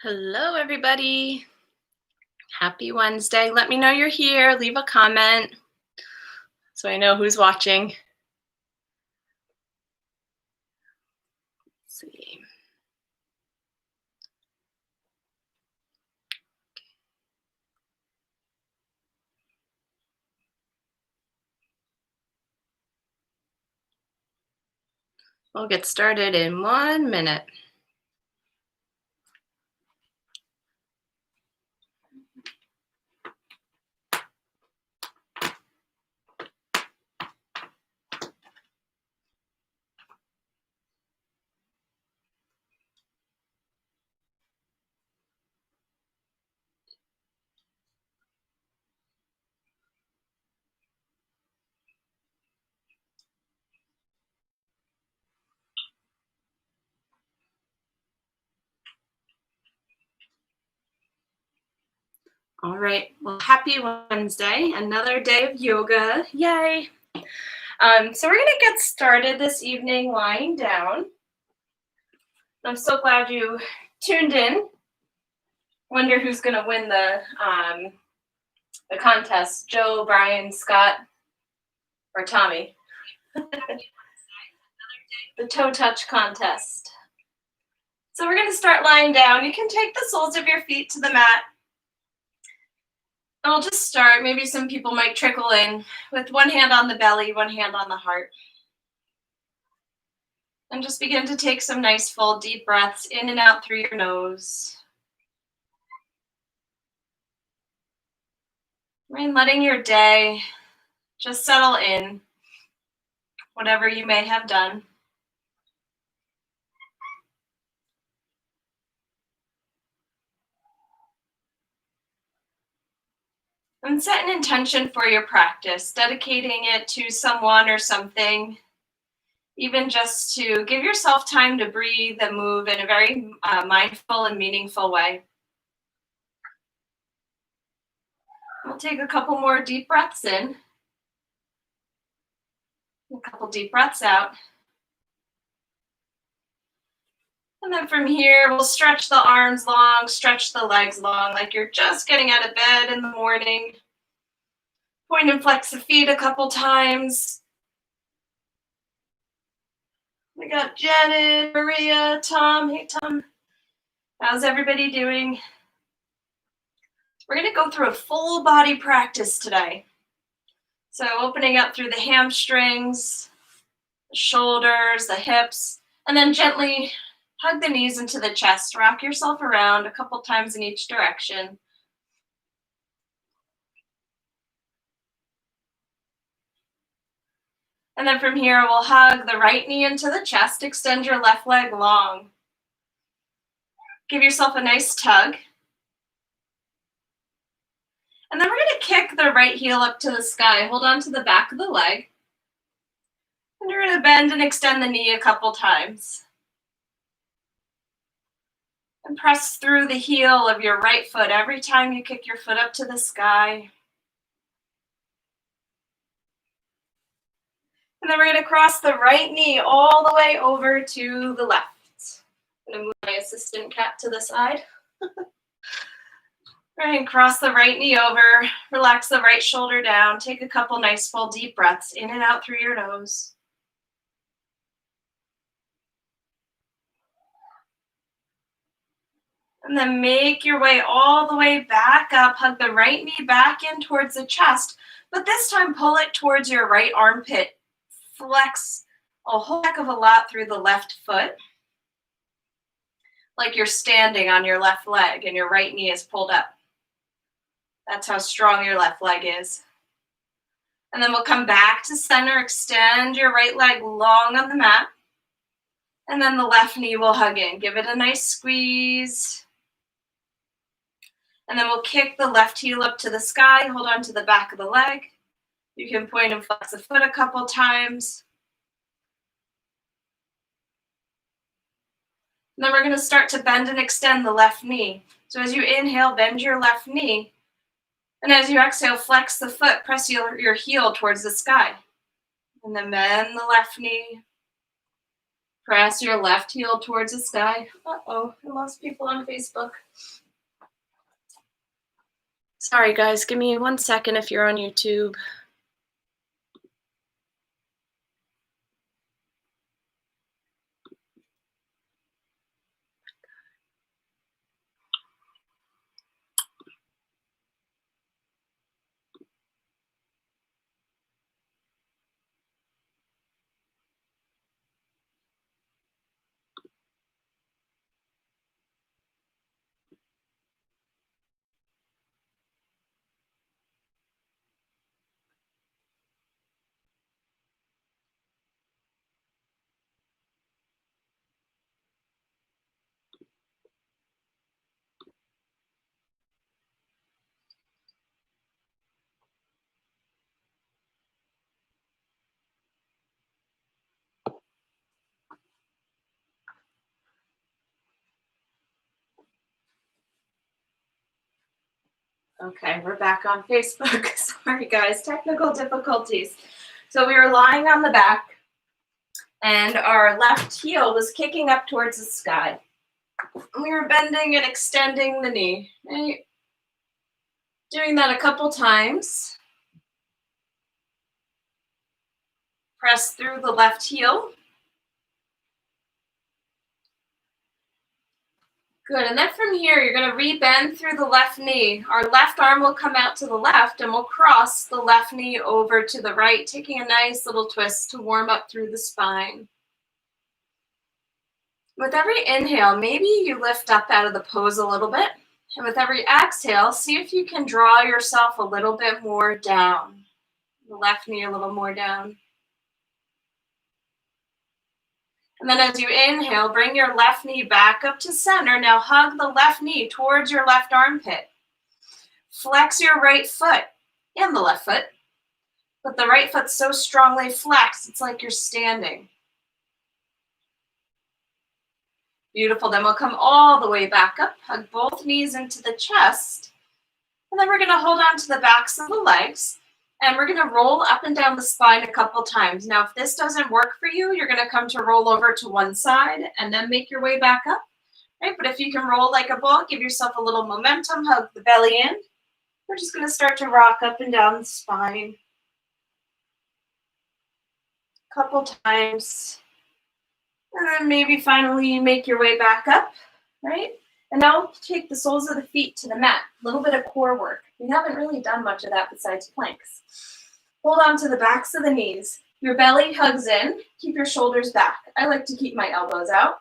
Hello, everybody. Happy Wednesday. Let me know you're here. Leave a comment so I know who's watching. Let's see. We'll get started in 1 minute. All right. Well, happy Wednesday. Another day of yoga. Yay. So we're going to get started this evening lying down. I'm so glad you tuned in. Wonder who's going to win the contest. Joe, Brian, Scott, or Tommy. The toe touch contest. So we're going to start lying down. You can take the soles of your feet to the mat. I'll just start. Maybe some people might trickle in with one hand on the belly, one hand on the heart. And just begin to take some nice full deep breaths in and out through your nose. And letting your day just settle in, whatever you may have done. And set an intention for your practice, dedicating it to someone or something, even just to give yourself time to breathe and move in a very mindful and meaningful way. We'll take a couple more deep breaths in, a couple deep breaths out. And then from here, we'll stretch the arms long, stretch the legs long, like you're just getting out of bed in the morning. Point and flex the feet a couple times. We got Janet, Maria, Tom. Hey, Tom. How's everybody doing? We're going to go through a full body practice today. So opening up through the hamstrings, the shoulders, the hips, and then gently hug the knees into the chest. Rock yourself around a couple times in each direction. And then from here, we'll hug the right knee into the chest. Extend your left leg long. Give yourself a nice tug. And then we're going to kick the right heel up to the sky. Hold on to the back of the leg. And you're going to bend and extend the knee a couple times. And press through the heel of your right foot every time you kick your foot up to the sky. And then we're going to cross the right knee all the way over to the left. I'm going to move my assistant cat to the side. All right, cross the right knee over. Relax the right shoulder down. Take a couple nice full deep breaths in and out through your nose. And then make your way all the way back up. Hug the right knee back in towards the chest, but this time pull it towards your right armpit. Flex a whole heck of a lot through the left foot, like you're standing on your left leg and your right knee is pulled up. That's how strong your left leg is. And then we'll come back to center, extend your right leg long on the mat, and then the left knee will hug in. Give it a nice squeeze. And then we'll kick the left heel up to the sky. Hold on to the back of the leg. You can point and flex the foot a couple times. And then we're going to start to bend and extend the left knee. So as you inhale, bend your left knee. And as you exhale, flex the foot. Press your heel towards the sky. And then bend the left knee. Press your left heel towards the sky. Uh-oh, I lost people on Facebook. Sorry, guys. Give me 1 second if you're on YouTube. Okay, we're back on Facebook. Sorry, guys, technical difficulties. So we were lying on the back, and our left heel was kicking up towards the sky. And we were bending and extending the knee, right? Doing that a couple times. Press through the left heel. Good, and then from here, you're gonna re-bend through the left knee. Our left arm will come out to the left, and we'll cross the left knee over to the right, taking a nice little twist to warm up through the spine. With every inhale, maybe you lift up out of the pose a little bit. And with every exhale, see if you can draw yourself a little bit more down. The left knee a little more down. And then as you inhale, bring your left knee back up to center. Now hug the left knee towards your left armpit. Flex your right foot and the left foot. But the right foot's so strongly flexed, it's like you're standing. Beautiful. Then we'll come all the way back up. Hug both knees into the chest. And then we're going to hold on to the backs of the legs. And we're going to roll up and down the spine a couple times. Now, if this doesn't work for you, you're going to come to roll over to one side and then make your way back up. Right? But if you can roll like a ball, give yourself a little momentum, hug the belly in. We're just going to start to rock up and down the spine. A couple times. And then maybe finally you make your way back up, right? And now take the soles of the feet to the mat. A little bit of core work. We haven't really done much of that besides planks. Hold on to the backs of the knees. Your belly hugs in. Keep your shoulders back. I like to keep my elbows out.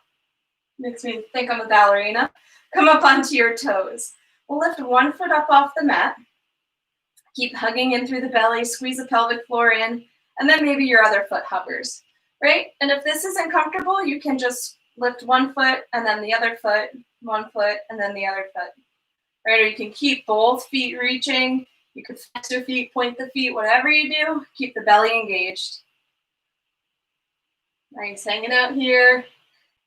Makes me think I'm a ballerina. Come up onto your toes. We'll lift one foot up off the mat. Keep hugging in through the belly. Squeeze the pelvic floor in. And then maybe your other foot hovers, right? And if this isn't comfortable, you can just lift one foot and then the other foot, one foot and then the other foot, right? Or you can keep both feet reaching. You can flex your feet, point the feet, whatever you do, keep the belly engaged. Nice, hanging out here.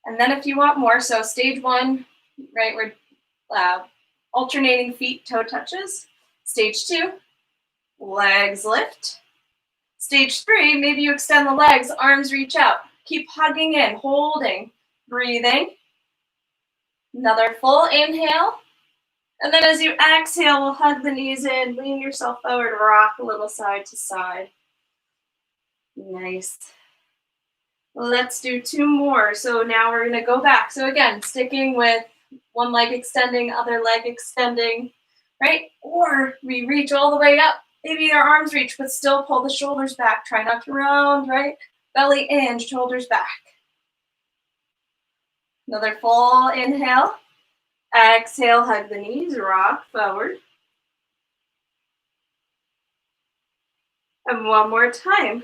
And then if you want more, so stage one, right, we're alternating feet, toe touches. Stage two, legs lift. Stage three, maybe you extend the legs, arms reach out. Keep hugging in, holding, breathing. Another full inhale. And then as you exhale, we'll hug the knees in, lean yourself forward, rock a little side to side. Nice. Let's do two more. So now we're going to go back. So again, sticking with one leg extending, other leg extending, right? Or we reach all the way up. Maybe our arms reach, but still pull the shoulders back. Try not to round, right? Belly in, shoulders back. Another full inhale. Exhale, hug the knees, rock forward. And one more time,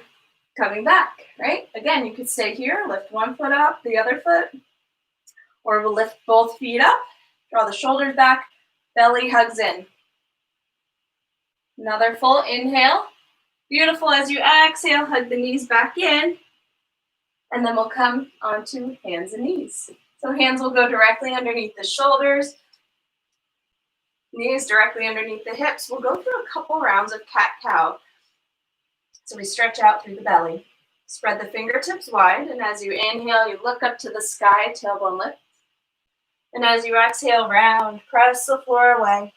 coming back, right? Again, you could stay here, lift one foot up, the other foot, or we'll lift both feet up, draw the shoulders back, belly hugs in. Another full inhale. Beautiful. As you exhale, hug the knees back in. And then we'll come onto hands and knees. So hands will go directly underneath the shoulders. Knees directly underneath the hips. We'll go through a couple rounds of cat-cow. So we stretch out through the belly. Spread the fingertips wide, and as you inhale, you look up to the sky, tailbone lift. And as you exhale, round, press the floor away.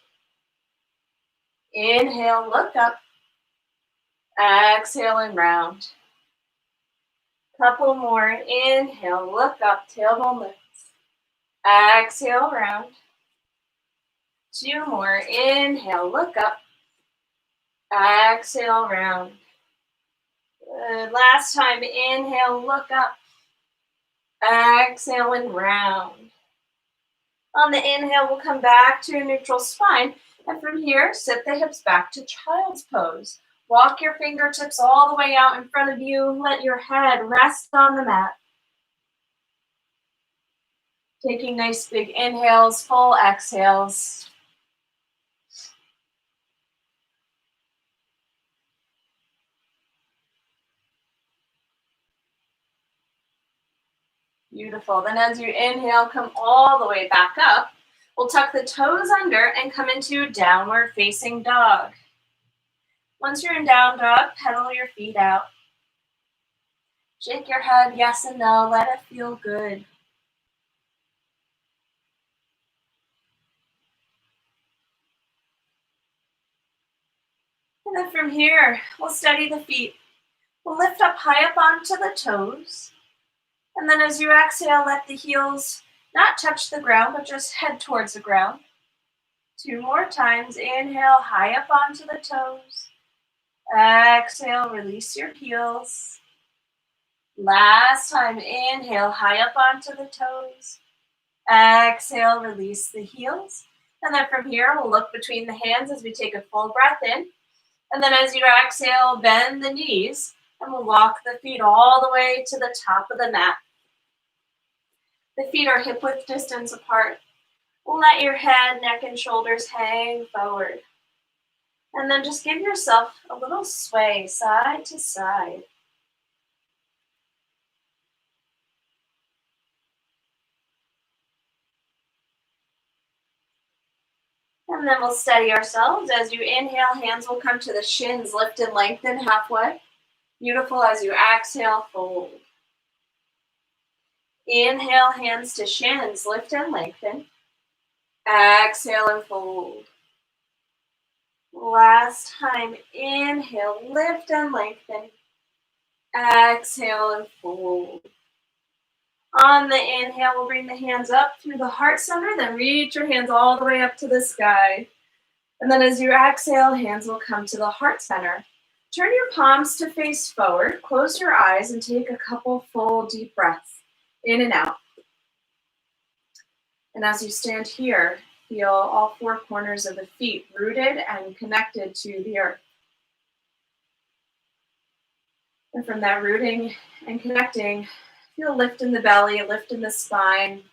Inhale, look up. Exhale and round. Couple more. Inhale, look up, tailbone lifts. Exhale, round. 2 more. Inhale, look up. Exhale, round. Good. Last time. Inhale, look up. Exhale and round. On the inhale, we'll come back to a neutral spine. And from here, sit the hips back to child's pose. Walk your fingertips all the way out in front of you. Let your head rest on the mat. Taking nice big inhales, full exhales. Beautiful. Then as you inhale, come all the way back up. We'll tuck the toes under and come into downward facing dog. Once you're in down dog, pedal your feet out. Shake your head, yes and no. Let it feel good. And then from here, we'll steady the feet. We'll lift up high up onto the toes. And then as you exhale, let the heels not touch the ground, but just head towards the ground. 2 more times. Inhale, high up onto the toes. Exhale, release your heels. Last time. Inhale, high up onto the toes. Exhale, release the heels. And then from here, we'll look between the hands as we take a full breath in. And then as you exhale, bend the knees. And we'll walk the feet all the way to the top of the mat. The feet are hip-width distance apart. Let your head, neck, and shoulders hang forward. And then just give yourself a little sway side to side. And then we'll steady ourselves. As you inhale, hands will come to the shins, lift and lengthen halfway. Beautiful. As you exhale, fold. Inhale, hands to shins, lift and lengthen. Exhale and fold. Last time. Inhale, lift and lengthen. Exhale and fold. On the inhale, we'll bring the hands up through the heart center, then reach your hands all the way up to the sky. And then as you exhale, hands will come to the heart center. Turn your palms to face forward, close your eyes, and take a couple full deep breaths in and out. And as you stand here, feel all 4 corners of the feet rooted and connected to the earth. And from that rooting and connecting, feel lift in the belly, lift in the spine.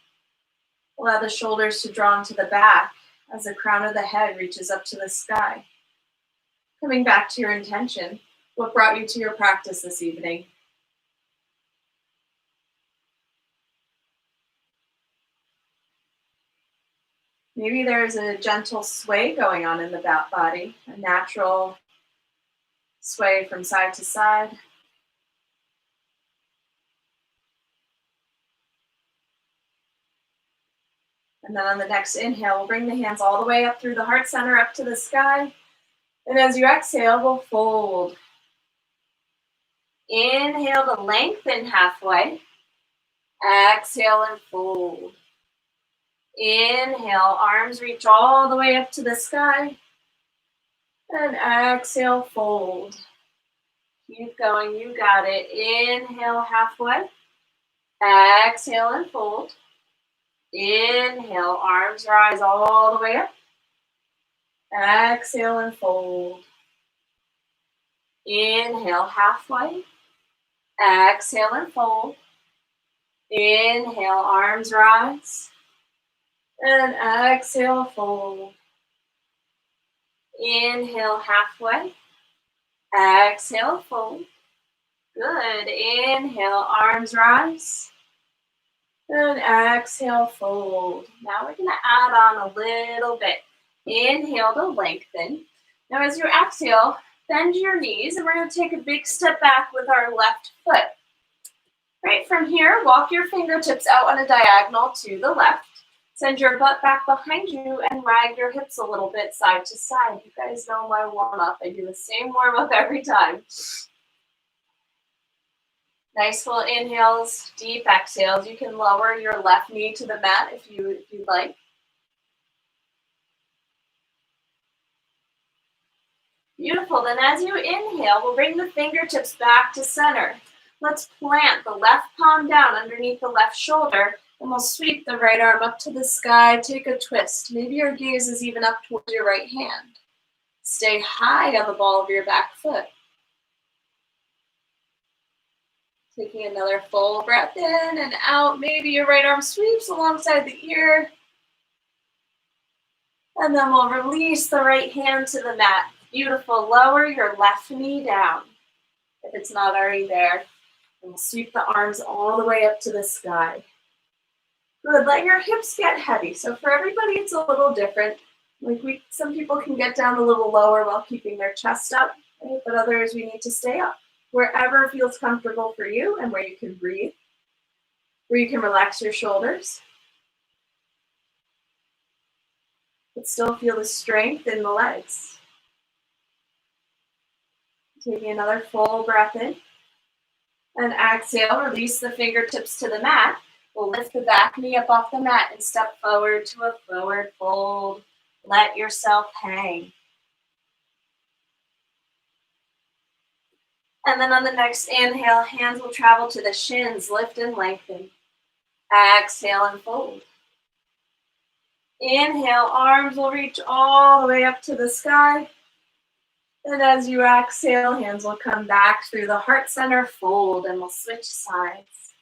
Allow the shoulders to draw into the back as the crown of the head reaches up to the sky. Coming back to your intention, what brought you to your practice this evening? Maybe there's a gentle sway going on in the back body, a natural sway from side to side. And then on the next inhale, we'll bring the hands all the way up through the heart center, up to the sky. And as you exhale, we'll fold. Inhale to lengthen halfway. Exhale and fold. Inhale, arms reach all the way up to the sky. And exhale, fold. Keep going, you got it. Inhale halfway. Exhale and fold. Inhale, arms rise all the way up. Exhale and fold. Inhale halfway. Exhale and fold. Inhale, arms rise. And exhale, fold. Inhale halfway. Exhale, fold. Good. Inhale, arms rise. And exhale, fold. Now we're going to add on a little bit. Inhale to lengthen. Now as you exhale, Bend your knees, and we're going to take a big step back with our left foot. Right, from here, walk your fingertips out on a diagonal to the left. Send your butt back behind you and wag your hips a little bit side to side. You guys know my warm-up. I do the same warm-up every time. Nice full inhales, deep exhales. You can lower your left knee to the mat if you'd like. Beautiful. Then as you inhale, we'll bring the fingertips back to center. Let's plant the left palm down underneath the left shoulder, and we'll sweep the right arm up to the sky. Take a twist. Maybe your gaze is even up towards your right hand. Stay high on the ball of your back foot. Taking another full breath in and out. Maybe your right arm sweeps alongside the ear. And then we'll release the right hand to the mat. Beautiful. Lower your left knee down if it's not already there. And we'll sweep the arms all the way up to the sky. Good. Let your hips get heavy. So for everybody, it's a little different. Some people can get down a little lower while keeping their chest up, right? But others, we need to stay up. Wherever feels comfortable for you and where you can breathe, where you can relax your shoulders, but still feel the strength in the legs. Taking another full breath in. And exhale, release the fingertips to the mat. We'll lift the back knee up off the mat and step forward to a forward fold. Let yourself hang. And then on the next inhale, hands will travel to the shins, lift and lengthen. Exhale and fold. Inhale, arms will reach all the way up to the sky. And as you exhale, hands will come back through the heart center, fold, and we'll switch sides.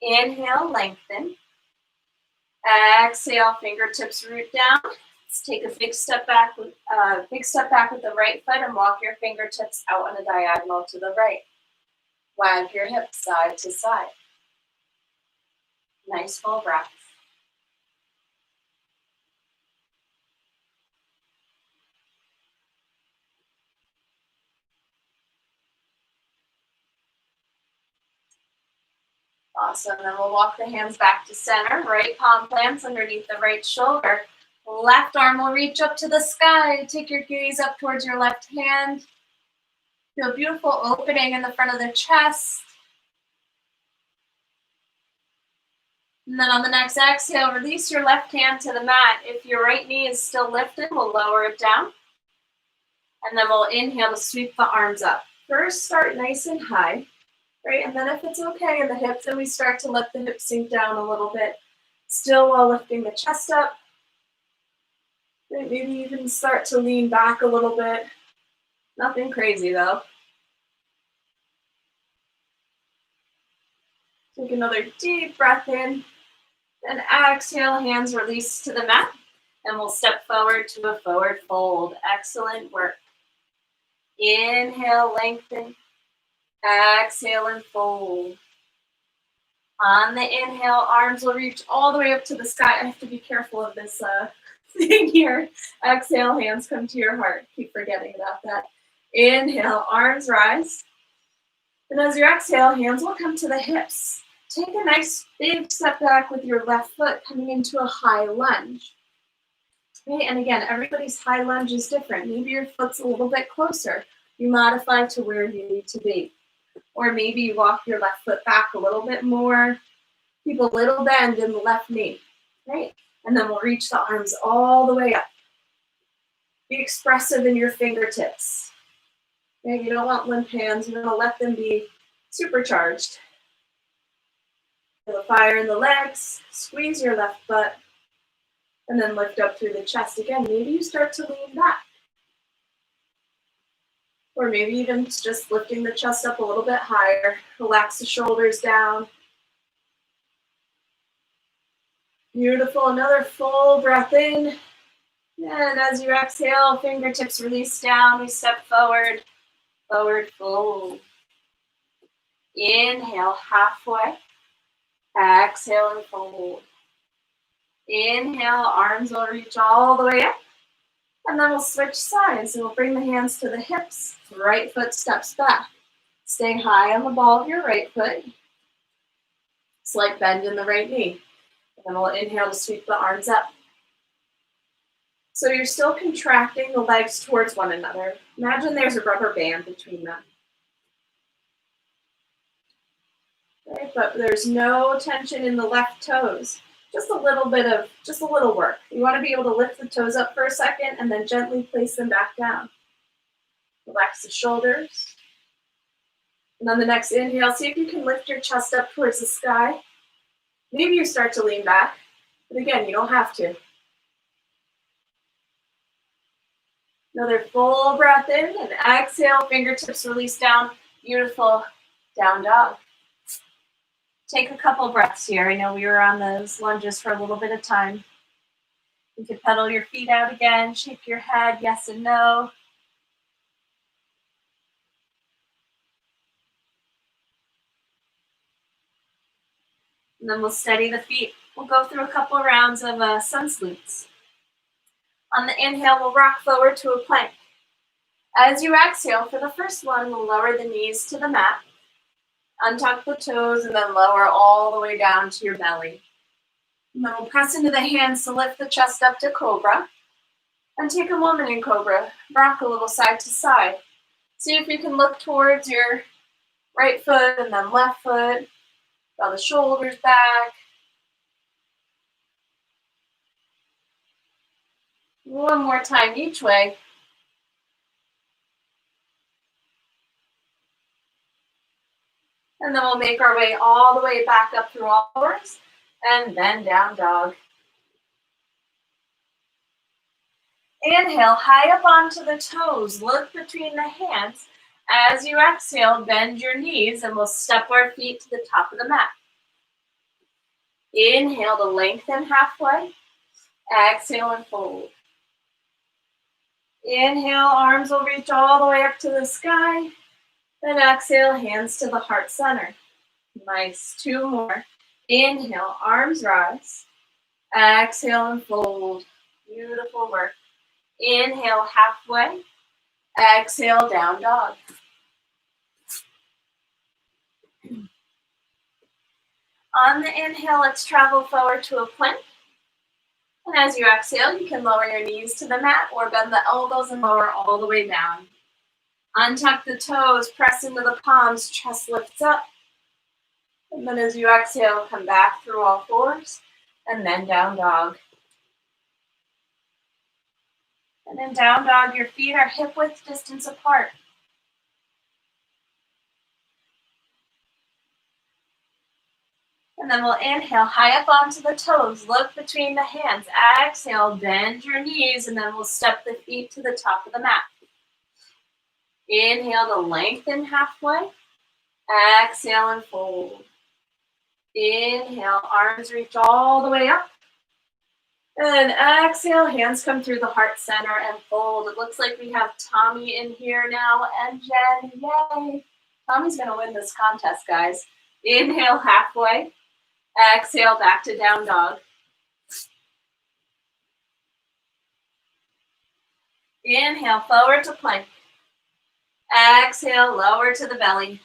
Inhale, lengthen. Exhale, fingertips root down. Let's take a big step back with the right foot and walk your fingertips out on a diagonal to the right. Wag your hips side to side. Nice full breath. Awesome. Then we'll walk the hands back to center. Right palm plants underneath the right shoulder. Left arm will reach up to the sky. Take your gaze up towards your left hand. Feel a beautiful opening in the front of the chest. And then on the next exhale, release your left hand to the mat. If your right knee is still lifted, we'll lower it down. And then we'll inhale to sweep the arms up. First, start nice and high, right? And then if it's okay in the hips, then we start to let the hips sink down a little bit, still while lifting the chest up. Maybe even start to lean back a little bit. Nothing crazy though. Take another deep breath in. And exhale, hands release to the mat. And we'll step forward to a forward fold. Excellent work. Inhale, lengthen. Exhale and fold. On the inhale, arms will reach all the way up to the sky. I have to be careful of this thing here. Exhale, hands come to your heart. Keep forgetting about that. Inhale, arms rise. And as you exhale, hands will come to the hips. Take a nice big step back with your left foot coming into a high lunge. Okay, and again, everybody's high lunge is different. Maybe your foot's a little bit closer. You modify to where you need to be. Or maybe you walk your left foot back a little bit more. Keep a little bend in the left knee, right? And then we'll reach the arms all the way up. Be expressive in your fingertips. Okay, you don't want limp hands. You want to let them be supercharged. Feel the fire in the legs. Squeeze your left butt. And then lift up through the chest. Again, maybe you start to lean back. Or maybe even just lifting the chest up a little bit higher. Relax the shoulders down. Beautiful. Another full breath in. And as you exhale, fingertips release down. We step forward. Forward fold. Inhale halfway. Exhale and fold. Inhale, arms will reach all the way up. And then we'll switch sides. And we'll bring the hands to the hips. Right foot steps back. Stay high on the ball of your right foot. Slight bend in the right knee. And then we'll inhale to sweep the arms up. So you're still contracting the legs towards one another. Imagine there's a rubber band between them. Right, but there's no tension in the left toes. Just a little work. You want to be able to lift the toes up for a second and then gently place them back down. Relax the shoulders. And on the next inhale, see if you can lift your chest up towards the sky. Maybe you start to lean back, but again, you don't have to. Another full breath in and exhale, fingertips release down. Beautiful down dog. Take a couple breaths here. I know we were on those lunges for a little bit of time. You can pedal your feet out again, shake your head, yes and no. And then we'll steady the feet. We'll go through a couple rounds of sun salutes. On the inhale, we'll rock forward to a plank. As you exhale, for the first one, we'll lower the knees to the mat. Untuck the toes and then lower all the way down to your belly. And then we'll press into the hands to lift the chest up to cobra. And take a moment in cobra. Rock a little side to side. See if you can look towards your right foot and then left foot. Draw the shoulders back. One more time each way. And then we'll make our way all the way back up through all fours. And then down dog. Inhale, high up onto the toes. Look between the hands. As you exhale, bend your knees and we'll step our feet to the top of the mat. Inhale to lengthen halfway. Exhale and fold. Inhale, arms will reach all the way up to the sky. Then exhale, hands to the heart center. Nice, 2 more. Inhale, arms rise. Exhale and fold. Beautiful work. Inhale, halfway. Exhale, down dog. On the inhale, let's travel forward to a plank. And as you exhale, you can lower your knees to the mat or bend the elbows and lower all the way down. Untuck the toes, press into the palms, chest lifts up. And then as you exhale, come back through all fours and then down dog. And in down dog, your feet are hip width distance apart. And then we'll inhale, high up onto the toes, look between the hands. Exhale, bend your knees, and then we'll step the feet to the top of the mat. Inhale to lengthen halfway. Exhale and fold. Inhale, arms reach all the way up. And exhale, hands come through the heart center and fold. It looks like we have Tommy in here now and Jen, yay. Tommy's gonna win this contest, guys. Inhale, halfway. Exhale, back to down dog. Inhale, forward to plank. Exhale, lower to the belly.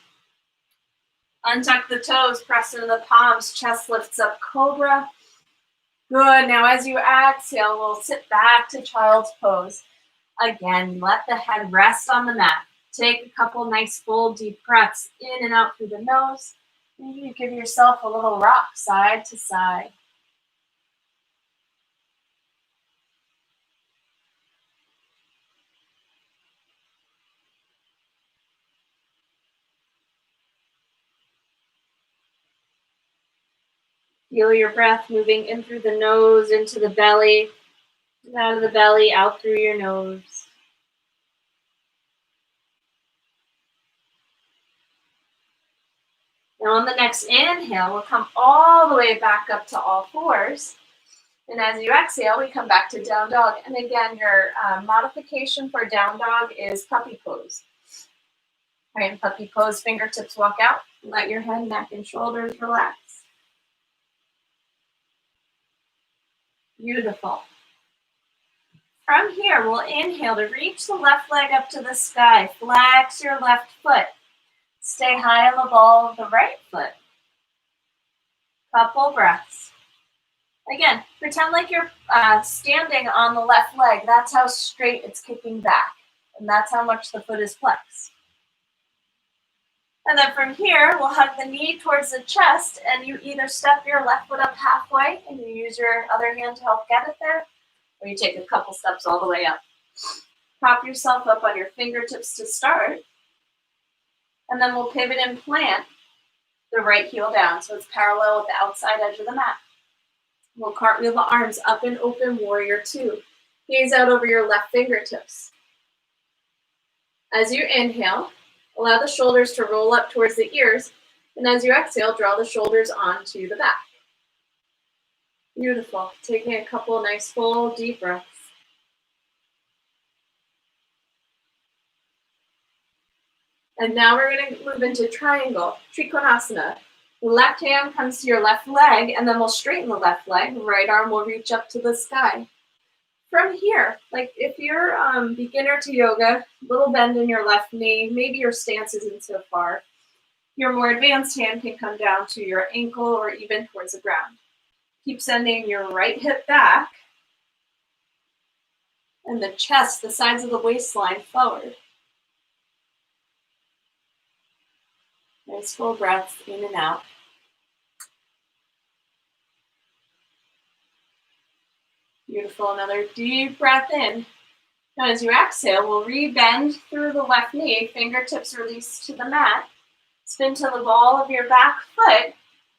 Untuck the toes, press into the palms, chest lifts up, cobra. Good, now as you exhale, we'll sit back to child's pose. Again, let the head rest on the mat. Take a couple nice full deep breaths in and out through the nose. Maybe you give yourself a little rock side to side. Feel your breath moving in through the nose, into the belly, out of the belly, out through your nose. Now on the next inhale, we'll come all the way back up to all fours. And as you exhale, we come back to down dog. And again, your modification for down dog is puppy pose. All right, in puppy pose, fingertips walk out. Let your head, neck, and shoulders relax. Beautiful. From here, we'll inhale to reach the left leg up to the sky. Flex your left foot. Stay high on the ball of the right foot. Couple breaths. Again, pretend like you're standing on the left leg. That's how straight it's kicking back. And that's how much the foot is flexed. And then from here, we'll hug the knee towards the chest, and you either step your left foot up halfway and you use your other hand to help get it there, or you take a couple steps all the way up. Prop yourself up on your fingertips to start, and then we'll pivot and plant the right heel down so it's parallel with the outside edge of the mat. We'll cartwheel the arms up and open, warrior two. Gaze out over your left fingertips. As you inhale, allow the shoulders to roll up towards the ears, and as you exhale, draw the shoulders onto the back. Beautiful. Taking a couple nice full deep breaths. And now we're going to move into triangle, Trikonasana. The left hand comes to your left leg, and then we'll straighten the left leg. Right arm will reach up to the sky. From here, like if you're beginner to yoga, little bend in your left knee, maybe your stance isn't so far. Your more advanced hand can come down to your ankle or even towards the ground. Keep sending your right hip back and the chest, the sides of the waistline forward. Nice full breaths in and out. Beautiful. Another deep breath in. Now as you exhale, we'll re-bend through the left knee, fingertips release to the mat, spin to the ball of your back foot,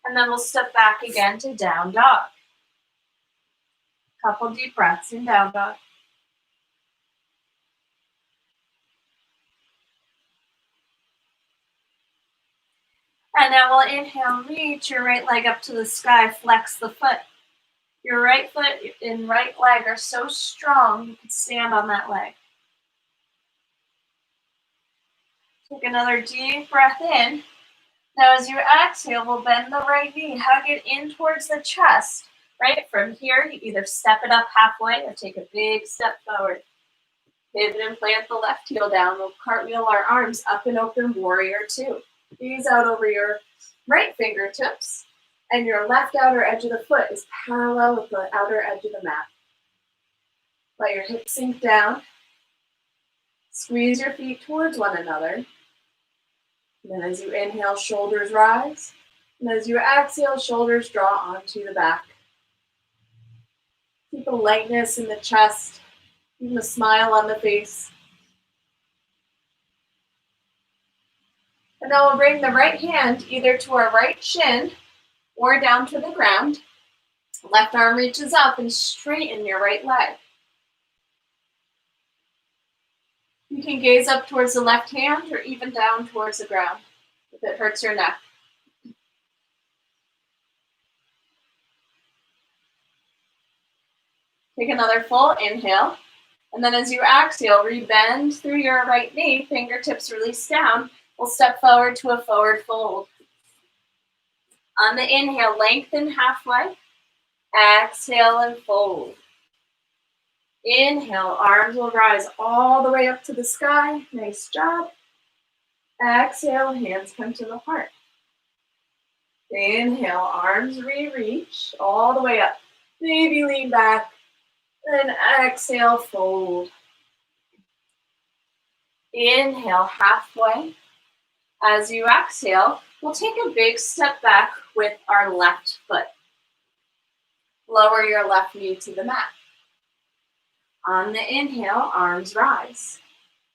and then we'll step back again to down dog. Couple deep breaths in down dog. And now we'll inhale, reach your right leg up to the sky, flex the foot. Your right foot and right leg are so strong, you can stand on that leg. Take another deep breath in. Now as you exhale, we'll bend the right knee, hug it in towards the chest. Right, from here, you either step it up halfway or take a big step forward. Pivot and plant the left heel down. We'll cartwheel our arms up and open, warrior two. Gaze out over your right fingertips, and your left outer edge of the foot is parallel with the outer edge of the mat. Let your hips sink down. Squeeze your feet towards one another. And then as you inhale, shoulders rise. And as you exhale, shoulders draw onto the back. Keep a lightness in the chest, even a smile on the face. And now we'll bring the right hand either to our right shin or down to the ground. Left arm reaches up and straighten your right leg. You can gaze up towards the left hand or even down towards the ground if it hurts your neck. Take another full inhale. And then as you exhale, re-bend through your right knee, fingertips release down. We'll step forward to a forward fold. On the inhale, lengthen halfway. Exhale and fold. Inhale, arms will rise all the way up to the sky. Nice job. Exhale, hands come to the heart. Inhale, arms re-reach all the way up. Maybe lean back. Then exhale, fold. Inhale, halfway. As you exhale, we'll take a big step back with our left foot. Lower your left knee to the mat. On the inhale, arms rise.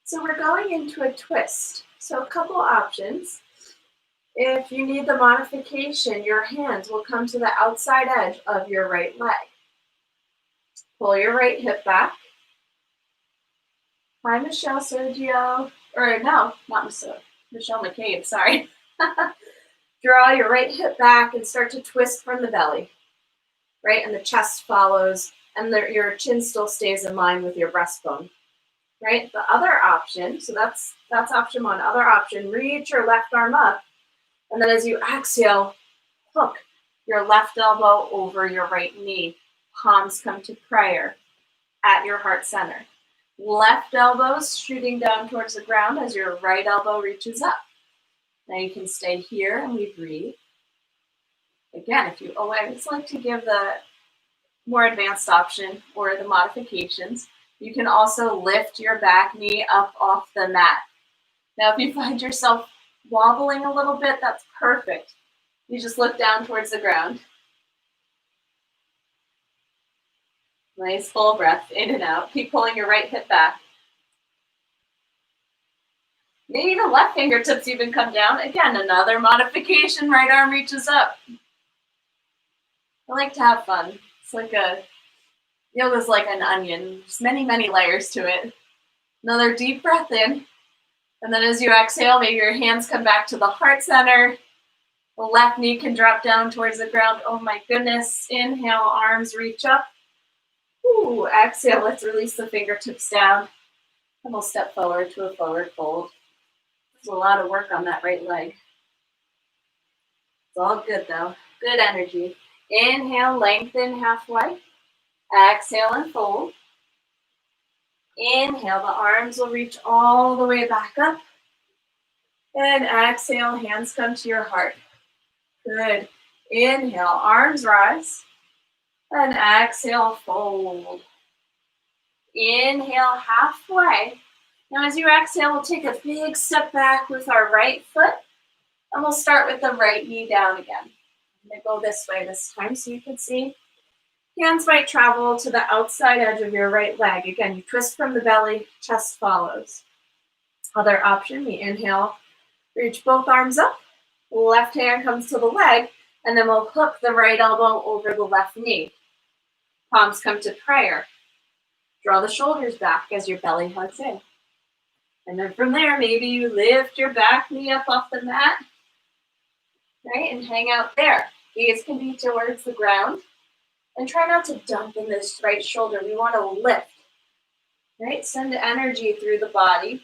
So we're going into a twist. So a couple options. If you need the modification, your hands will come to the outside edge of your right leg. Pull your right hip back. Hi, Michelle Sergio. Or no, not Michelle McCabe, sorry. Draw your right hip back and start to twist from the belly. Right, and the chest follows, and your chin still stays in line with your breastbone. Right, the other option, so that's option one. Other option, reach your left arm up, and then as you exhale, hook your left elbow over your right knee. Palms come to prayer. at your heart center. Left elbow's shooting down towards the ground as your right elbow reaches up. Now you can stay here and we breathe. Again, if you always like to give the more advanced option or the modifications, you can also lift your back knee up off the mat. Now, if you find yourself wobbling a little bit, that's perfect. You just look down towards the ground. Nice full breath in and out. Keep pulling your right hip back. Maybe the left fingertips even come down. Again, another modification. Right arm reaches up. I like to have fun. It's like yoga's like an onion. There's many, many layers to it. Another deep breath in. And then as you exhale, maybe your hands come back to the heart center. The left knee can drop down towards the ground. Oh my goodness. Inhale, arms reach up. Ooh, exhale, let's release the fingertips down. And we'll step forward to a forward fold. There's a lot of work on that right leg. It's all good though. Good energy. Inhale, lengthen halfway. Exhale and fold. Inhale, the arms will reach all the way back up. And exhale, hands come to your heart. Good. Inhale, arms rise. And exhale, fold. Inhale, halfway. Now as you exhale, we'll take a big step back with our right foot. And we'll start with the right knee down again. I'm going to go this way this time so you can see. Hands might travel to the outside edge of your right leg. Again, you twist from the belly, chest follows. Other option, we inhale, reach both arms up. Left hand comes to the leg, and then we'll hook the right elbow over the left knee. Palms come to prayer. Draw the shoulders back as your belly hugs in. And then from there, maybe you lift your back knee up off the mat, right, and hang out there. Gaze can be towards the ground. And try not to dump in this right shoulder. We want to lift, right? Send energy through the body.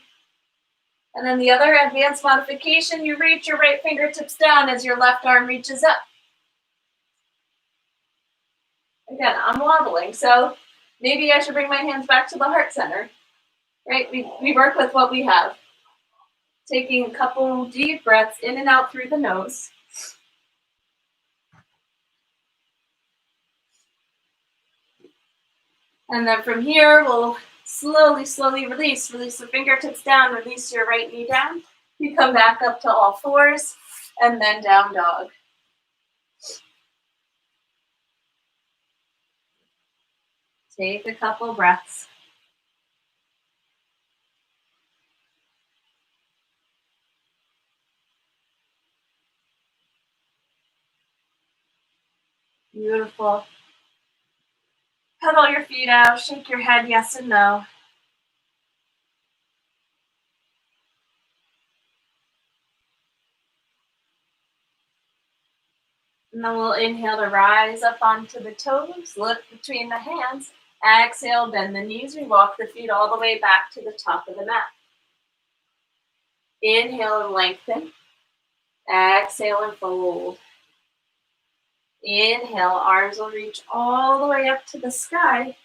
And then the other advanced modification, you reach your right fingertips down as your left arm reaches up. Again, I'm wobbling, so maybe I should bring my hands back to the heart center, right? We work with what we have. Taking a couple deep breaths in and out through the nose. And then from here, we'll slowly release. Release the fingertips down, release your right knee down. You come back up to all fours, and then down dog. Take a couple breaths. Beautiful. Pedal your feet out, shake your head yes and no. And then we'll inhale to rise up onto the toes, look between the hands. Exhale, bend the knees. We walk the feet all the way back to the top of the mat. Inhale and lengthen. Exhale and fold. Inhale, arms will reach all the way up to the sky.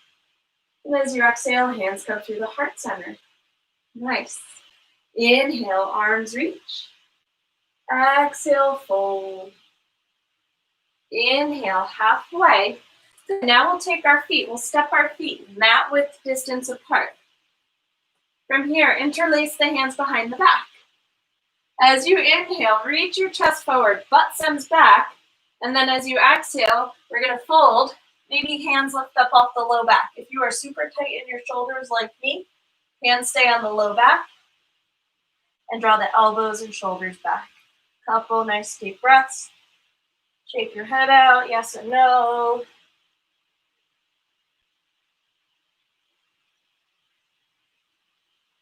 And as you exhale, hands come through the heart center. Nice. Inhale, arms reach. Exhale, fold. Inhale, halfway. Now we'll take our feet. We'll step our feet mat width distance apart. From here, interlace the hands behind the back. As you inhale, reach your chest forward, butt stems back. And then as you exhale, we're going to fold. Maybe hands lift up off the low back. If you are super tight in your shoulders like me, hands stay on the low back. And draw the elbows and shoulders back. Couple nice deep breaths. Shake your head out, yes and no.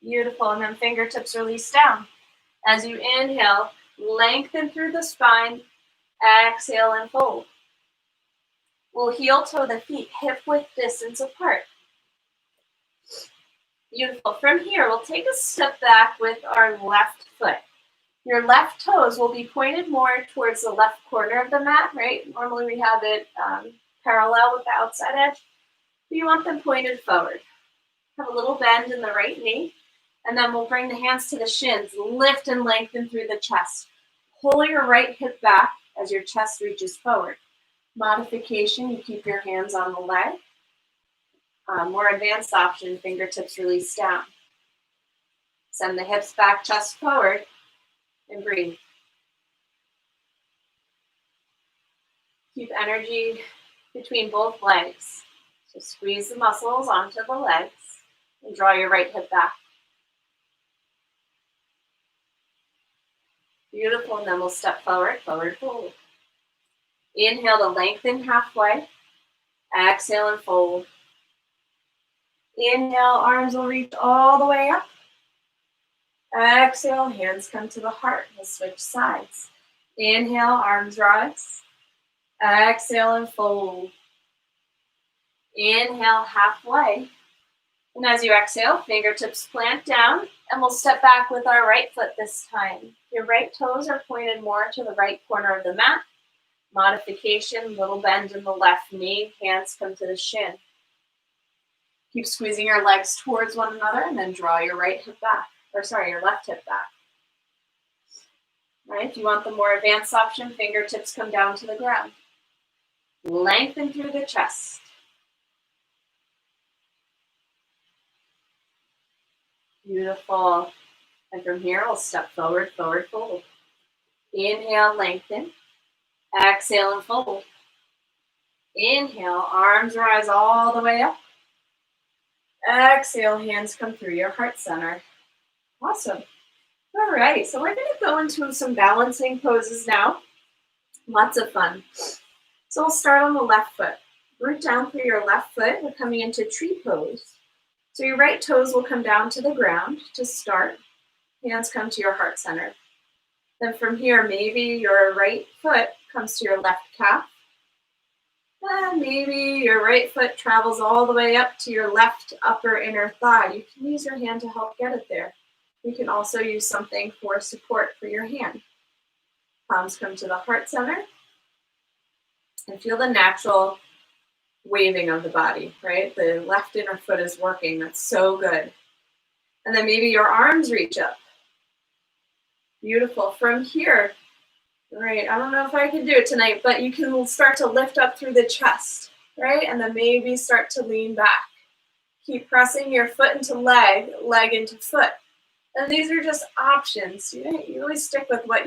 Beautiful, and then fingertips release down. As you inhale, lengthen through the spine. Exhale and fold. We'll heel toe the feet hip width distance apart. Beautiful. From here, we'll take a step back with our left foot. Your left toes will be pointed more towards the left corner of the mat, right? Normally we have it parallel with the outside edge. But you want them pointed forward. Have a little bend in the right knee. And then we'll bring the hands to the shins. Lift and lengthen through the chest. Pull your right hip back as your chest reaches forward. Modification, you keep your hands on the leg. More advanced option, fingertips release down. Send the hips back, chest forward, and breathe. Keep energy between both legs. So squeeze the muscles onto the legs and draw your right hip back. Beautiful, and then we'll step forward, forward fold. Inhale to lengthen halfway. Exhale and fold. Inhale, arms will reach all the way up. Exhale, hands come to the heart. We'll switch sides. Inhale, arms rise. Exhale and fold. Inhale, halfway. And as you exhale, fingertips plant down, and we'll step back with our right foot this time. Your right toes are pointed more to the right corner of the mat. Modification, little bend in the left knee, hands come to the shin. Keep squeezing your legs towards one another, and then draw your right hip back, your left hip back. All right, if you want the more advanced option, fingertips come down to the ground. Lengthen through the chest. Beautiful. And from here, we'll step forward, forward fold. Inhale, lengthen. Exhale and fold. Inhale, arms rise all the way up. Exhale, hands come through your heart center. Awesome. All right, so we're going to go into some balancing poses now. Lots of fun. So we'll start on the left foot. Root down through your left foot. We're coming into tree pose. So your right toes will come down to the ground to start. Hands come to your heart center. Then from here, maybe your right foot comes to your left calf. And maybe your right foot travels all the way up to your left upper inner thigh. You can use your hand to help get it there. You can also use something for support for your hand. Palms come to the heart center. And feel the natural waving of the body, right? The left inner foot is working. That's so good. And then maybe your arms reach up. Beautiful. From here, right, I don't know if I can do it tonight, but you can start to lift up through the chest, right? And then maybe start to lean back. Keep pressing your foot into leg, leg into foot. And these are just options. You always stick with what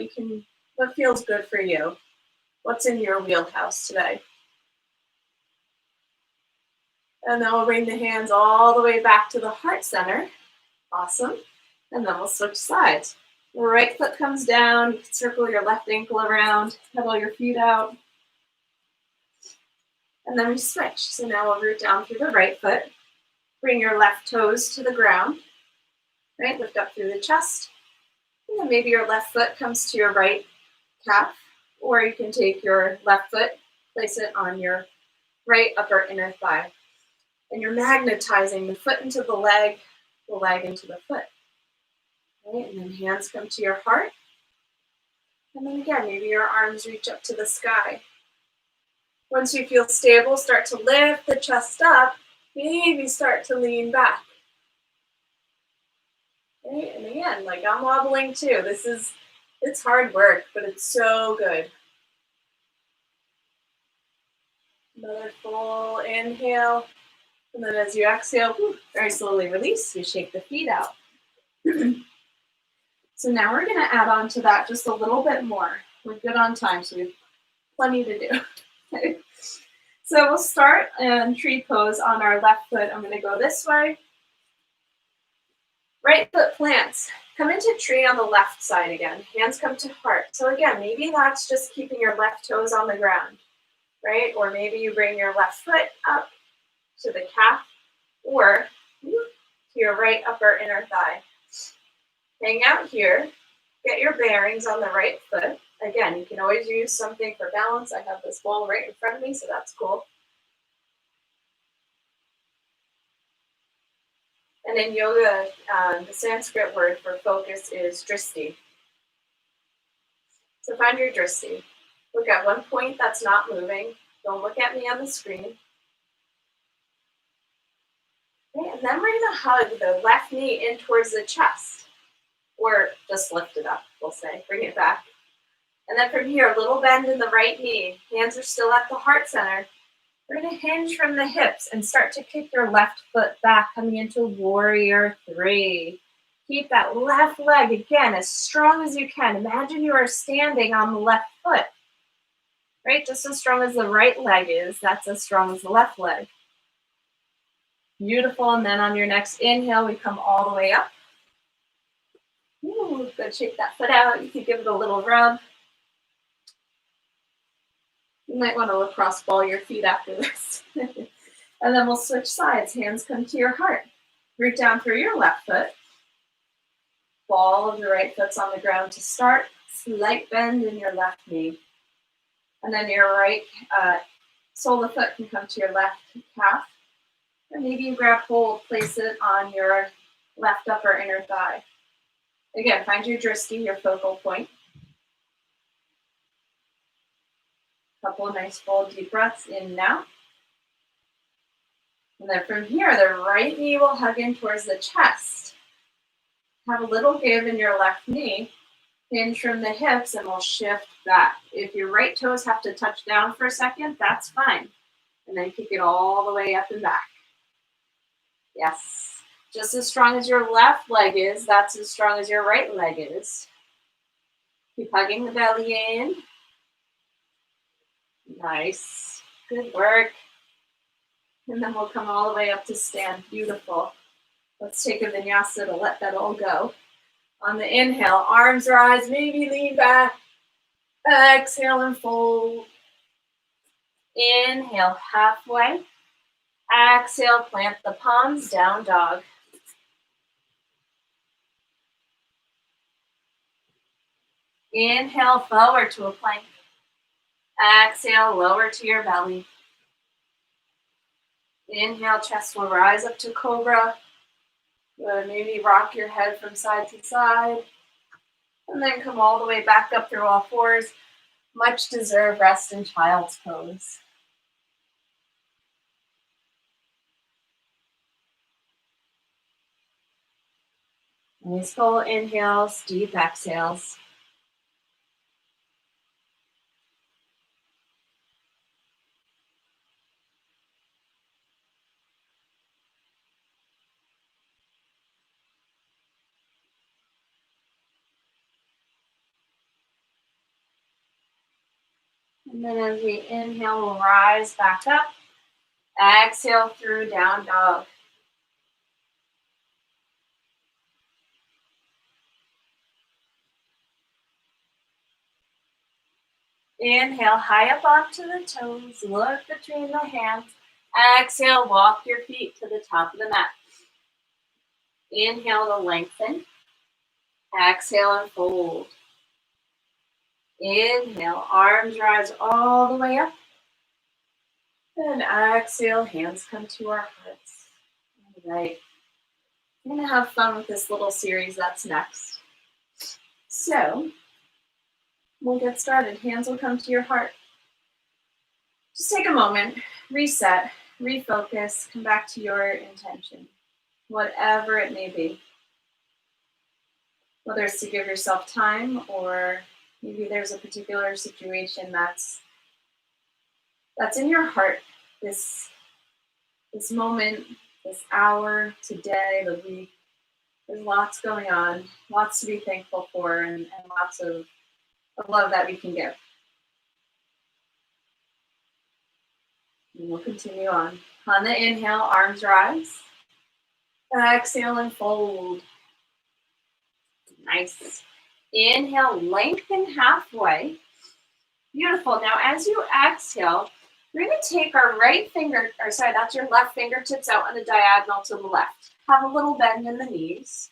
feels good for you. What's in your wheelhouse today? And then we'll bring the hands all the way back to the heart center. Awesome. And then we'll switch sides. The right foot comes down. You can circle your left ankle around. Pedal your feet out. And then we switch. So now we'll root down through the right foot. Bring your left toes to the ground. Right? Lift up through the chest. And then maybe your left foot comes to your right calf. Or you can take your left foot, place it on your right upper inner thigh. And you're magnetizing the foot into the leg into the foot. Right? And then hands come to your heart. And then again, maybe your arms reach up to the sky. Once you feel stable, start to lift the chest up. Maybe start to lean back. Right? And again, like I'm wobbling too. It's hard work, but it's so good. Another full inhale. And then as you exhale, very slowly release. We shake the feet out. So now we're going to add on to that just a little bit more. We're good on time, so we have plenty to do. Okay. So we'll start in tree pose on our left foot. I'm going to go this way. Right foot plants. Come into tree on the left side again. Hands come to heart. So again, maybe that's just keeping your left toes on the ground, right? Or maybe you bring your left foot up to the calf or to your right upper inner thigh. Hang out here. Get your bearings on the right foot. Again, you can always use something for balance. I have this bowl right in front of me, so that's cool. And in yoga, the Sanskrit word for focus is dristi. So find your dristi. Look at one point that's not moving. Don't look at me on the screen. Okay, and then we're going to hug the left knee in towards the chest, or just lift it up, we'll say. Bring it back. And then from here, a little bend in the right knee. Hands are still at the heart center. We're going to hinge from the hips and start to kick your left foot back, coming into warrior three. Keep that left leg, again, as strong as you can. Imagine you are standing on the left foot, right? Just as strong as the right leg is, that's as strong as the left leg. Beautiful, and then on your next inhale, we come all the way up. Ooh, good, shake that foot out. You can give it a little rub. You might want to lacrosse ball your feet after this. And then we'll switch sides. Hands come to your heart. Root down through your left foot. Ball of the right foot's on the ground to start. Slight bend in your left knee. And then your right sole of the foot can come to your left calf. Or maybe you grab hold, place it on your left upper inner thigh. Again, find your drishti, your focal point. Couple of nice full deep breaths in now. And then from here, the right knee will hug in towards the chest. Have a little give in your left knee. Hinge from the hips and we'll shift back. If your right toes have to touch down for a second, that's fine. And then kick it all the way up and back. Yes. Just as strong as your left leg is, that's as strong as your right leg is. Keep hugging the belly in. Nice. Good work. And then we'll come all the way up to stand. Beautiful. Let's take a vinyasa to let that all go. On the inhale, arms rise, maybe lean back. Exhale and fold. Inhale, halfway. Exhale, plant the palms, down dog. Inhale, forward to a plank. Exhale, lower to your belly. Inhale, chest will rise up to cobra. Maybe rock your head from side to side. And then come all the way back up through all fours. Much deserved rest in child's pose. Nice full inhales, deep exhales. And then as we inhale, we'll rise back up. Exhale through down dog. Inhale, high up onto the toes. Look between the hands. Exhale, walk your feet to the top of the mat. Inhale to lengthen. Exhale and fold. Inhale, arms rise all the way up. And exhale, hands come to our hearts. All right. I'm going to have fun with this little series that's next. So, we'll get started. Hands will come to your heart. Just take a moment, reset, refocus, come back to your intention, whatever it may be. Whether it's to give yourself time or maybe there's a particular situation that's in your heart, this moment, this hour, today, the week. There's lots going on, lots to be thankful for, and lots of love that we can give. And we'll continue on. On the inhale, arms rise. Exhale and fold. Nice. Inhale, lengthen halfway. Beautiful. Now, as you exhale, we're going to take our that's your left fingertips out on the diagonal to the left. Have a little bend in the knees.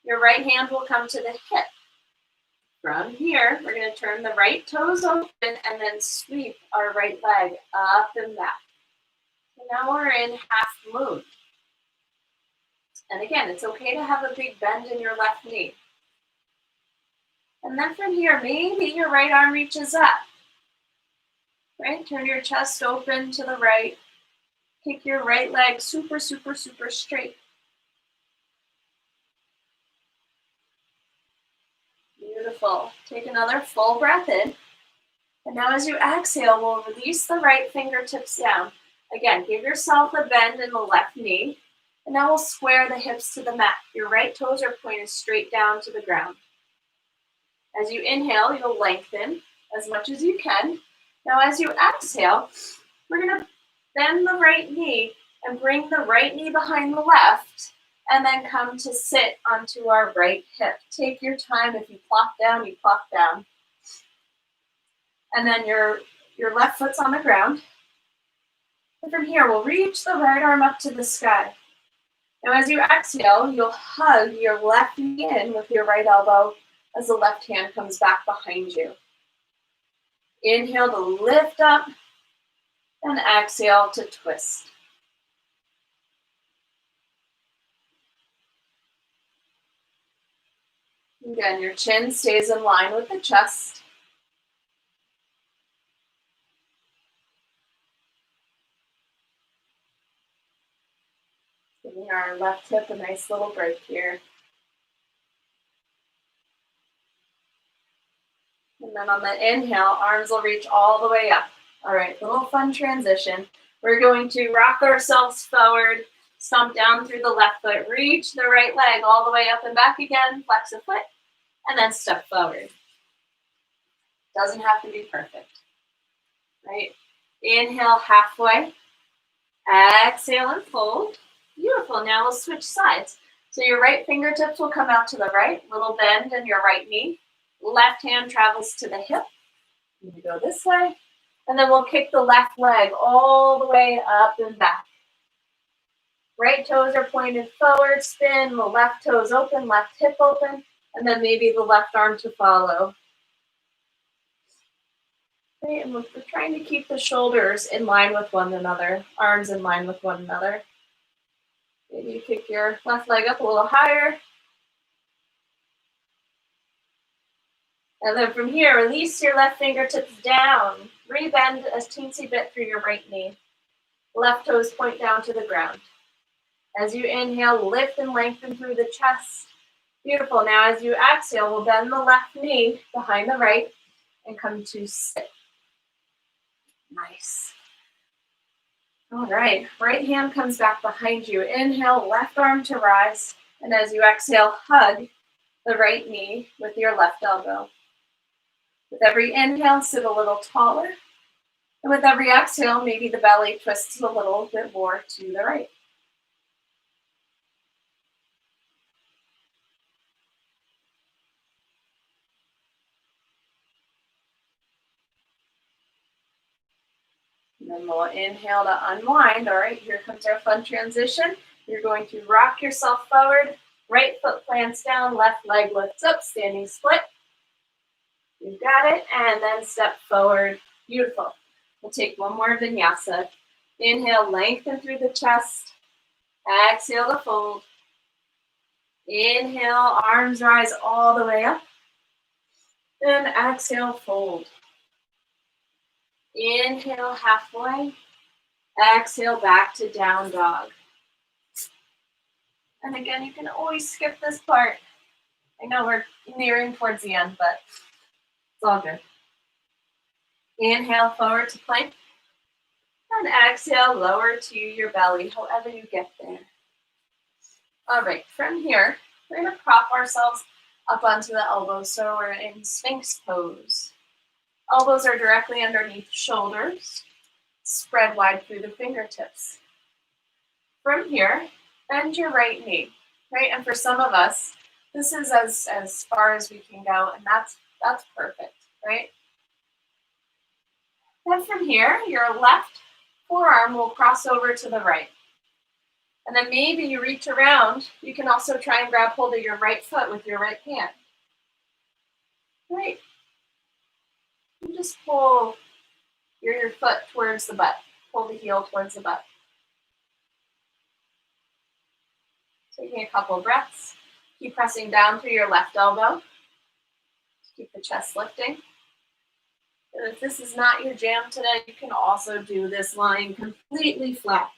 Your right hand will come to the hip. From here, we're going to turn the right toes open and then sweep our right leg up and back. So now we're in half moon. And again, it's okay to have a big bend in your left knee. And then from here, maybe your right arm reaches up. Right? Turn your chest open to the right. Kick your right leg super, super, super straight. Beautiful. Take another full breath in. And now as you exhale, we'll release the right fingertips down. Again, give yourself a bend in the left knee. And now we'll square the hips to the mat. Your right toes are pointed straight down to the ground. As you inhale, you'll lengthen as much as you can. Now as you exhale, we're going to bend the right knee and bring the right knee behind the left, and then come to sit onto our right hip. Take your time. If you plop down, you plop down. And then your left foot's on the ground. And from here, we'll reach the right arm up to the sky. Now as you exhale, you'll hug your left knee in with your right elbow as the left hand comes back behind you. Inhale to lift up, and exhale to twist. Again, your chin stays in line with the chest. Giving our left hip a nice little break here. And then on the inhale, arms will reach all the way up. All right, little fun transition. We're going to rock ourselves forward, stomp down through the left foot, reach the right leg all the way up and back again, flex a foot, and then step forward. Doesn't have to be perfect, right? Inhale halfway, exhale and fold. Beautiful, now we'll switch sides. So your right fingertips will come out to the right, little bend in your right knee. Left hand travels to the hip. You go this way. And then we'll kick the left leg all the way up and back. Right toes are pointed forward, spin, the left toes open, left hip open, and then maybe the left arm to follow. Okay, and we're trying to keep the shoulders in line with one another, arms in line with one another. Maybe you kick your left leg up a little higher. And then from here, release your left fingertips down. Rebend a teensy bit through your right knee. Left toes point down to the ground. As you inhale, lift and lengthen through the chest. Beautiful. Now as you exhale, we'll bend the left knee behind the right and come to sit. Nice. All right. Right hand comes back behind you. Inhale, left arm to rise. And as you exhale, hug the right knee with your left elbow. With every inhale, sit a little taller. And with every exhale, maybe the belly twists a little bit more to the right. And then we'll inhale to unwind. All right, here comes our fun transition. You're going to rock yourself forward. Right foot plants down, left leg lifts up, standing split. You got it. And then step forward. Beautiful. We'll take one more vinyasa. Inhale, lengthen through the chest. Exhale to fold. Inhale, arms rise all the way up. And exhale, fold. Inhale, halfway. Exhale, back to down dog. And again, you can always skip this part. I know we're nearing towards the end, but it's all good. Inhale, forward to plank. And exhale, lower to your belly, however you get there. All right, from here, we're going to prop ourselves up onto the elbows. So we're in Sphinx Pose. Elbows are directly underneath shoulders. Spread wide through the fingertips. From here, bend your right knee, right? And for some of us, this is as far as we can go, and that's perfect, right? Then from here, your left forearm will cross over to the right. And then maybe you reach around. You can also try and grab hold of your right foot with your right hand. Right. You just pull your foot towards the butt. Pull the heel towards the butt. Taking a couple of breaths. Keep pressing down through your left elbow. Keep the chest lifting. And if this is not your jam today, you can also do this lying completely flat.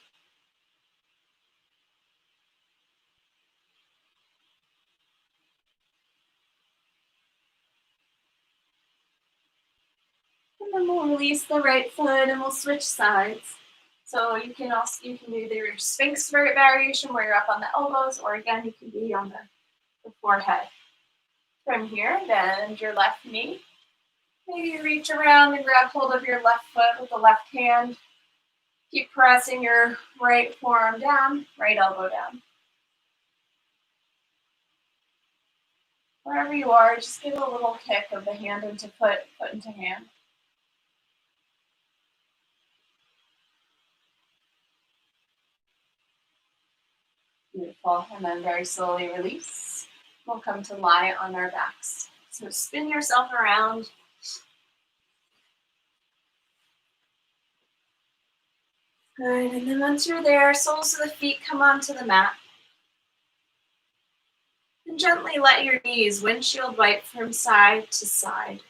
And we'll release the right foot and we'll switch sides. So you can do either your Sphinx variation where you're up on the elbows, or again, you can be on the forehead. From here, bend your left knee. Maybe reach around and grab hold of your left foot with the left hand. Keep pressing your right forearm down, right elbow down. Wherever you are, just give a little kick of the hand into foot, foot into hand. Beautiful. And then very slowly release. We'll come to lie on our backs. So spin yourself around. Good. And then once you're there, soles of the feet come onto the mat. And gently let your knees windshield wipe from side to side.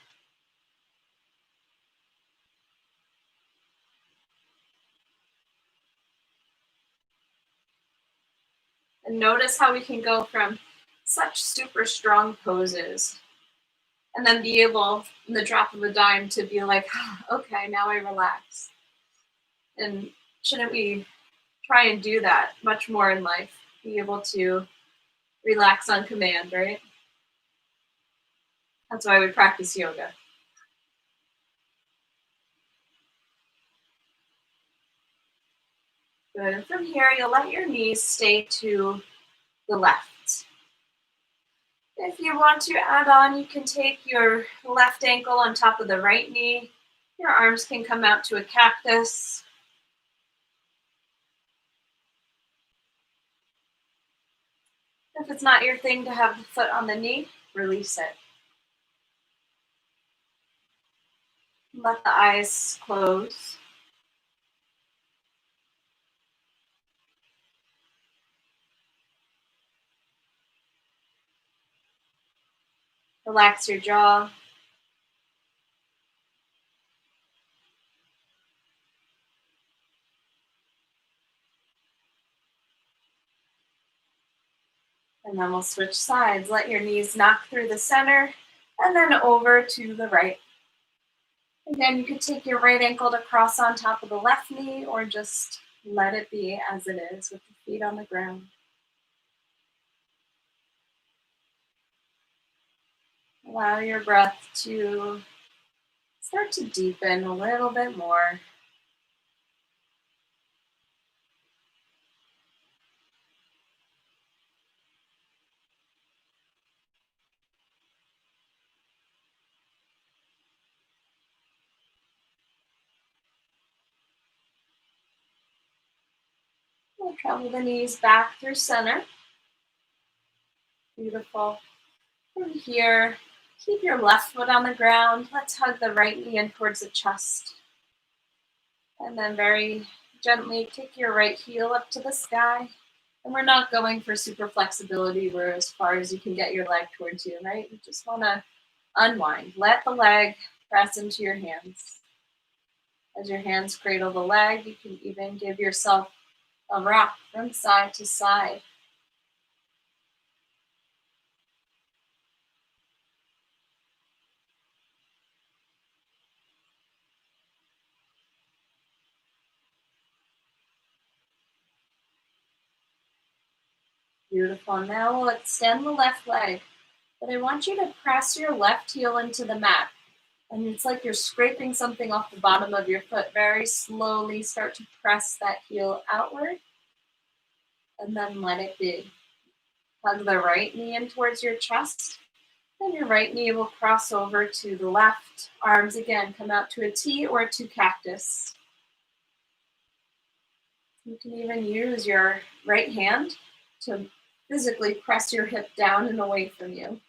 And notice how we can go from such super strong poses and then be able, in the drop of a dime, to be like, okay, now I relax. And shouldn't we try and do that much more in life? Be able to relax on command, right? That's why we practice yoga. Good. And from here, you'll let your knees stay to the left. If you want to add on, you can take your left ankle on top of the right knee. Your arms can come out to a cactus. If it's not your thing to have the foot on the knee, release it. Let the eyes close. Relax your jaw. And then we'll switch sides. Let your knees knock through the center and then over to the right. Again, you could take your right ankle to cross on top of the left knee or just let it be as it is with the feet on the ground. Allow your breath to start to deepen a little bit more. We'll travel the knees back through center. Beautiful. From here, keep your left foot on the ground. Let's hug the right knee in towards the chest. And then very gently kick your right heel up to the sky. And we're not going for super flexibility where as far as you can get your leg towards you, right? You just want to unwind. Let the leg press into your hands. As your hands cradle the leg, you can even give yourself a rock from side to side. Beautiful. Now we'll extend the left leg, but I want you to press your left heel into the mat. And it's like you're scraping something off the bottom of your foot. Very slowly start to press that heel outward and then let it be. Hug the right knee in towards your chest. Then your right knee will cross over to the left. Arms again come out to a T or to cactus. You can even use your right hand to physically press your hip down and away from you.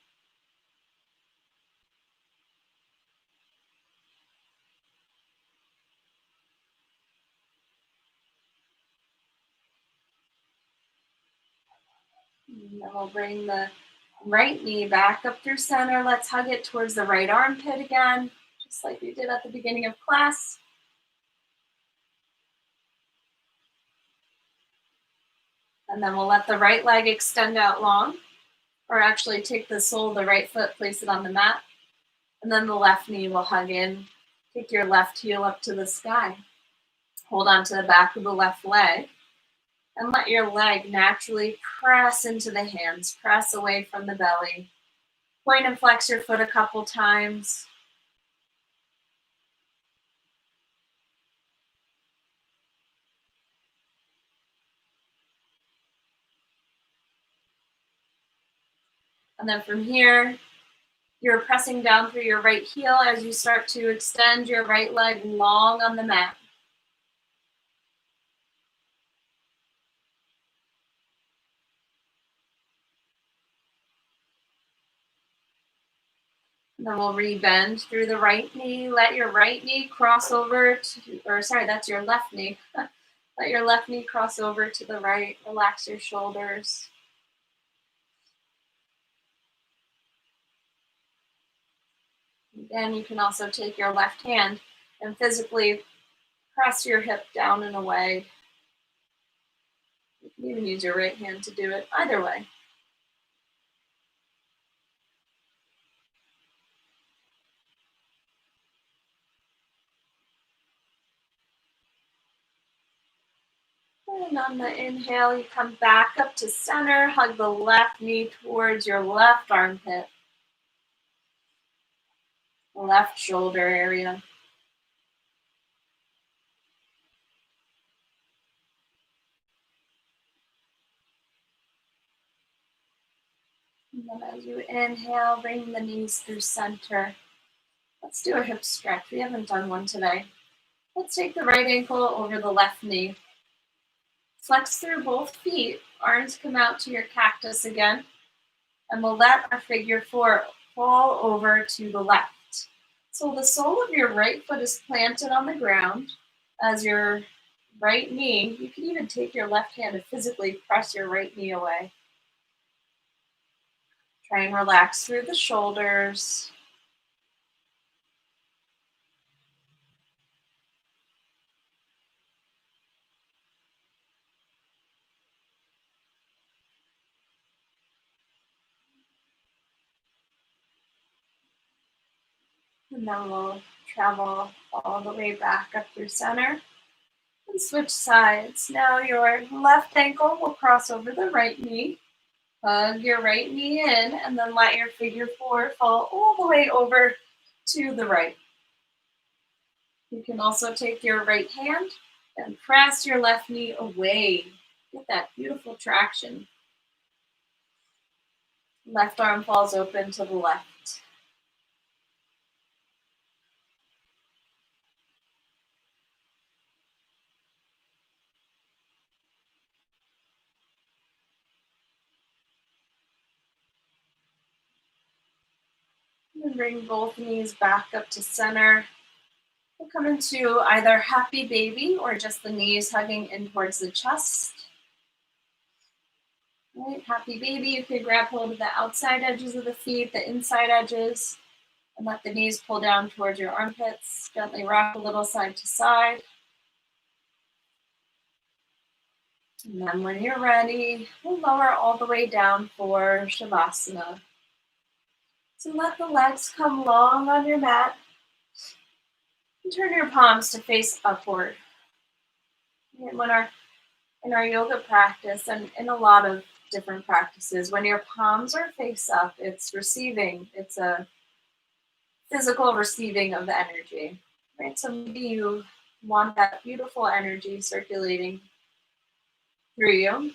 And then we'll bring the right knee back up through center. Let's hug it towards the right armpit again, just like we did at the beginning of class. And then we'll let the right leg extend out long, or actually take the sole of the right foot, place it on the mat. And then the left knee will hug in, Take your left heel up to the sky. Hold on to the back of the left leg and let your leg naturally press into the hands. Press away from the belly. Point and flex your foot a couple times. And then from here, you're pressing down through your right heel as you start to extend your right leg long on the mat. And then we'll re-bend through the right knee. Let your right knee cross over to, or sorry, that's your left knee. Let your left knee cross over to the right. Relax your shoulders. Again, you can also take your left hand and physically press your hip down and away. You can even use your right hand to do it, either way. And on the inhale, you come back up to center, hug the left knee towards your left armpit, left shoulder area. And then as you inhale, bring the knees through center. Let's do a hip stretch. We haven't done one today. Let's take the right ankle over the left knee. Flex through both feet. Arms come out to your cactus again. And we'll let our figure four fall over to the left. So the sole of your right foot is planted on the ground as your right knee. You can even take your left hand and physically press your right knee away. Try and relax through the shoulders. And then we'll travel all the way back up through center and switch sides. Now your left ankle will cross over the right knee. Hug your right knee in and then let your figure four fall all the way over to the right. You can also take your right hand and press your left knee away. Get that beautiful traction. Left arm falls open to the left. And bring both knees back up to center. We'll come into either happy baby or just the knees hugging in towards the chest. Right, happy baby, you can grab hold of the outside edges of the feet, the inside edges, and let the knees pull down towards your armpits. Gently rock a little side to side. And then when you're ready, we'll lower all the way down for Shavasana. So let the legs come long on your mat. And turn your palms to face upward. And in our yoga practice and in a lot of different practices, when your palms are face up, it's receiving. It's a physical receiving of the energy. Right? So maybe you want that beautiful energy circulating through you.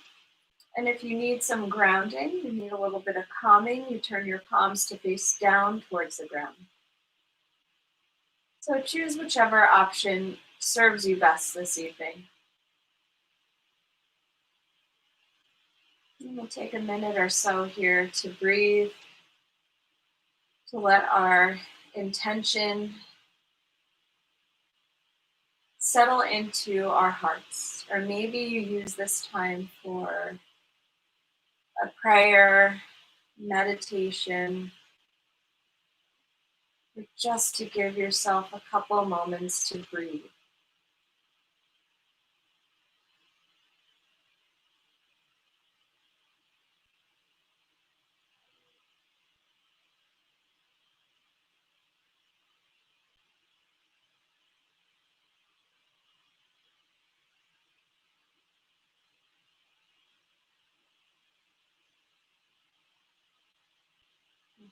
And if you need some grounding, you need a little bit of calming, you turn your palms to face down towards the ground. So choose whichever option serves you best this evening. And we'll take a minute or so here to breathe, to let our intention settle into our hearts. Or maybe you use this time for a prayer, meditation, or just to give yourself a couple moments to breathe.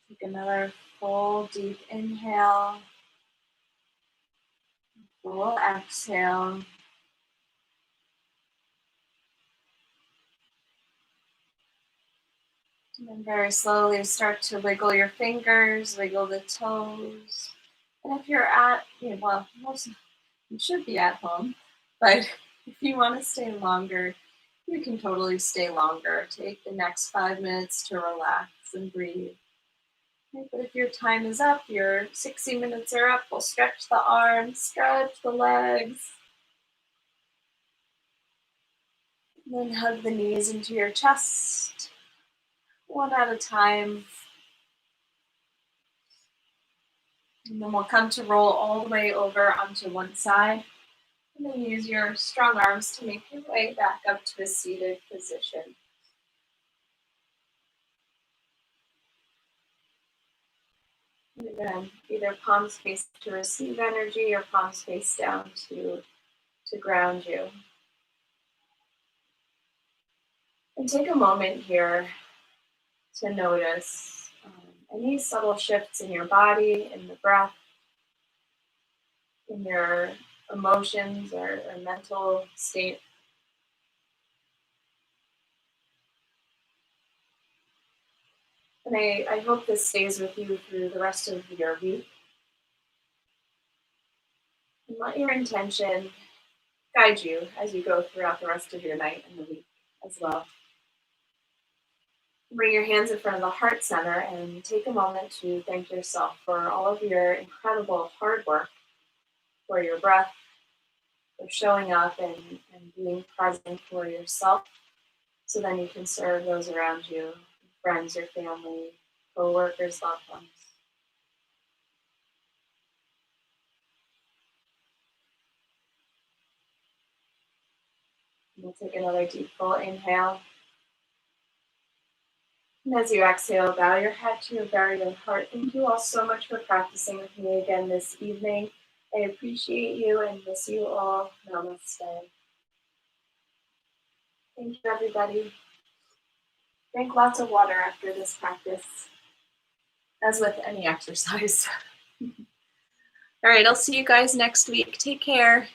Take another full deep inhale, full exhale. And then very slowly start to wiggle your fingers, wiggle the toes. And if you're at, well, you should be at home, but if you want to stay longer, you can totally stay longer. Take the next 5 minutes to relax and breathe. Okay, but if your time is up, your 60 minutes are up, we'll stretch the arms, stretch the legs. And then hug the knees into your chest, one at a time. And then we'll come to roll all the way over onto one side. And then use your strong arms to make your way back up to a seated position. And again, either palms face to receive energy or palms face down to ground you. And take a moment here to notice any subtle shifts in your body, in the breath, in your emotions or mental state. And I hope this stays with you through the rest of your week. And let your intention guide you as you go throughout the rest of your night and the week as well. Bring your hands in front of the heart center and take a moment to thank yourself for all of your incredible hard work, for your breath, for showing up and being present for yourself, so then you can serve those around you, friends, your family, co-workers, loved ones. We'll take another deep full inhale. And as you exhale, bow your head to your very own heart. Thank you all so much for practicing with me again this evening. I appreciate you and miss you all. Namaste. Thank you, everybody. Drink lots of water after this practice, as with any exercise. All right, I'll see you guys next week. Take care.